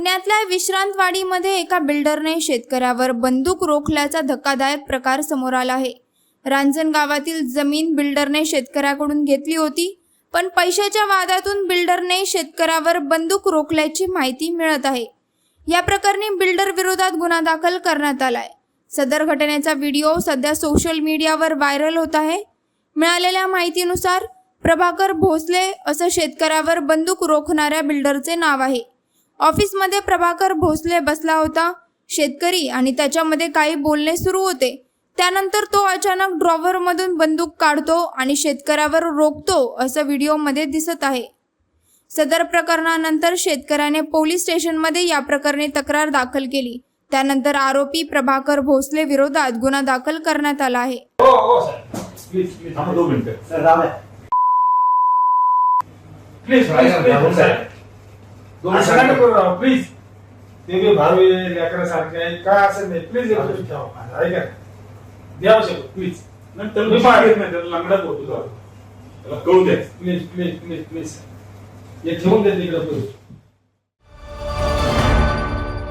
पुण्यातल्या विश्रांतवाडीमध्ये एका बिल्डरने शेतकऱ्यावर बंदूक रोखल्याचा धक्कादायक प्रकार समोर आला आहे। रांजण गावातील जमीन बिल्डरने शेतकऱ्याकडून घेतली होती, पण पैशाच्या वादातून बिल्डरने शेतकऱ्यावर बंदूक रोखल्याची माहिती मिळत आहे। या प्रकरणी बिल्डर विरोधात गुन्हा दाखल करण्यात आलाय। सदर घटनेचा व्हिडिओ सध्या सोशल मीडियावर व्हायरल होत आहे। मिळालेल्या माहितीनुसार प्रभाकर भोसले असं शेतकऱ्यावर बंदूक रोखणाऱ्या बिल्डरचे नाव आहे। ऑफिसमध्ये प्रभाकर भोसले बसला होता। शेतकरी आणि त्याच्यामध्ये काही बोलणे सुरू होते। त्यानंतर तो अचानक ड्रॉवरमधून बंदूक काढतो आणि शेतकऱ्यावर रोखतो असं व्हिडिओमध्ये दिसत आहे। सदर प्रकरणानंतर शेतकऱ्याने पोलीस स्टेशनमध्ये या प्रकरणी तक्रार दाखल केली। त्यानंतर आरोपी प्रभाकर भोसले विरोधात गुन्हा दाखल करण्यात आला आहे। हो सर, प्लीज थांबा 2 मिनिटं सर, राम आहे प्लीज सर, 2 मिनिटं करू राव प्लीज। ते बी भावे लेकरासारखे आहे का असं नाही, प्लीज एक मिनिट ठेवा ऐका द्यावं शकतो प्लीज। नंतर मी मागत नाही, त्याला लंगडा बोलतो त्याला कळू द्या प्लीज प्लीज प्लीज प्लीज। हे ठेवून दे तिकडे प्लीज।